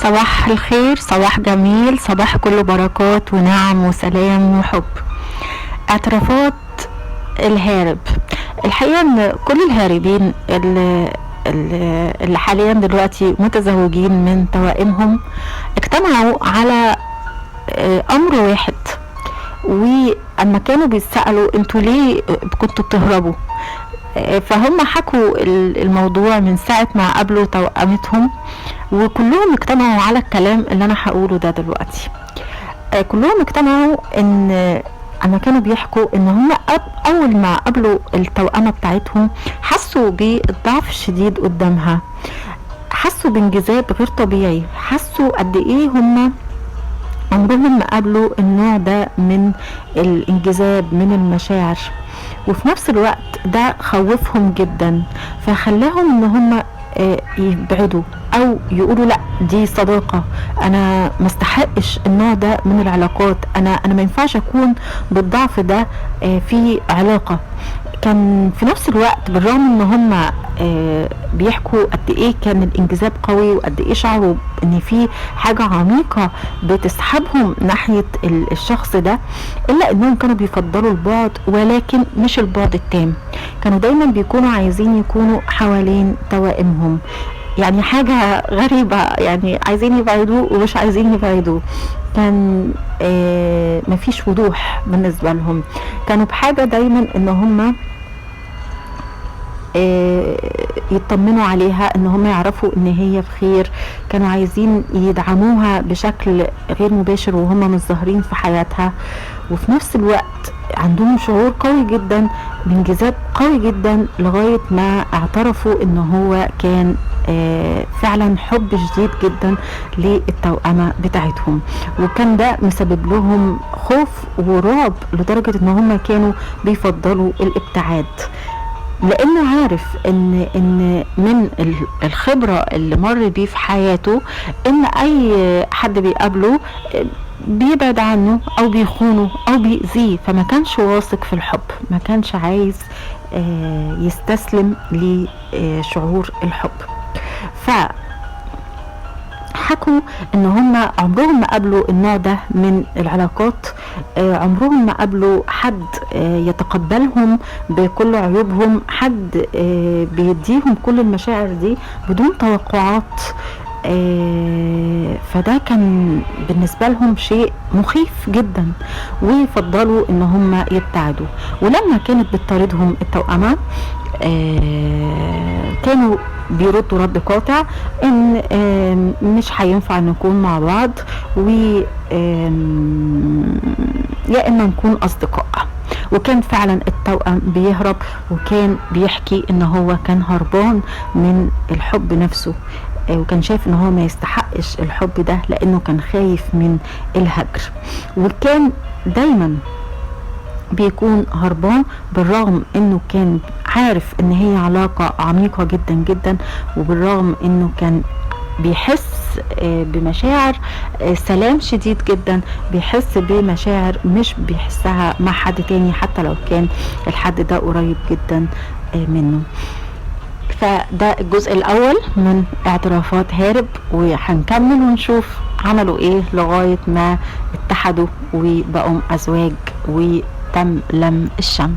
صباح الخير، صباح جميل، صباح كله بركات ونعم وسلام وحب. اعترافات الهارب. الحقيقة ان كل الهاربين اللي حاليا دلوقتي متزوجين من توائمهم اجتمعوا على امر واحد. واما كانوا بيسألوا انتوا ليه كنتوا بتهربوا، فهم حكوا الموضوع من ساعة ما قابلوا توأمتهم، وكلهم اجتمعوا على الكلام اللي انا هقوله ده دلوقتي. كلهم اجتمعوا ان اما كانوا بيحكوا ان هم اول ما قابلوا التوأمة بتاعتهم حسوا بالضعف الشديد قدامها، حسوا بانجذاب غير طبيعي، حسوا قد ايه هم عمرهم ما قابلوا النوع ده من الانجذاب من المشاعر، وفي نفس الوقت ده خوفهم جدا، فخلاهم ان هم يبعدوا او يقولوا لا دي صداقة، انا ما استحقش النوع ده من العلاقات، انا ما ينفعش اكون بالضعف ده في علاقة. كان في نفس الوقت بالرغم ان هم بيحكوا قد ايه كان الانجذاب قوي وقد ايه شعروا ان في حاجة عميقة بتسحبهم ناحية الشخص ده، الا انهم كانوا بيفضلوا البعد، ولكن مش البعد التام. كانوا دايما بيكونوا عايزين يكونوا حوالين توائمهم، يعني حاجة غريبة، يعني عايزين يبعدوه ومش عايزين يبعدوه. كان مفيش وضوح بالنسبة لهم، كانوا بحاجة دايما ان هم يطمنوا عليها، ان هم يعرفوا ان هي بخير، كانوا عايزين يدعموها بشكل غير مباشر وهم مش ظاهرين في حياتها، وفي نفس الوقت عندهم شعور قوي جدا بانجذاب قوي جدا، لغاية ما اعترفوا ان هو كان فعلا حب شديد جدا للتوأمة بتاعتهم، وكان ده مسبب لهم خوف ورعب لدرجة ان هم كانوا بيفضلوا الابتعاد، لانه عارف ان من الخبرة اللي مر بيه في حياته ان اي حد بيقابله بيبعد عنه او بيخونه او بيأذيه، فما كانش واثق في الحب، ما كانش عايز يستسلم لشعور الحب. فحكوا ان هم عمرهم ما قابلوا النوع ده من العلاقات، عمرهم ما قابلوا حد يتقبلهم بكل عيوبهم، حد بيديهم كل المشاعر دي بدون توقعات. فده كان بالنسبة لهم شيء مخيف جدا، ويفضلوا ان هم يبتعدوا. ولما كانت بتطاردهم التوأمة كانوا بيردوا رد قاطع ان مش هينفع نكون مع بعض، و يا اما نكون اصدقاء. وكان فعلا التوأم بيهرب، وكان بيحكي ان هو كان هربان من الحب نفسه، وكان شايف ان هو ما يستحقش الحب ده لانه كان خايف من الهجر، وكان دايما بيكون هربان بالرغم انه كان عارف ان هي علاقة عميقة جدا جدا، وبالرغم انه كان بيحس بمشاعر سلام شديد جدا، بيحس بمشاعر مش بيحسها مع حد تاني حتى لو كان الحد ده قريب جدا منه. فده الجزء الاول من اعترافات هارب، وهنكمل ونشوف عملوا ايه لغاية ما اتحدوا وبقوا ازواج وتم لم الشمل.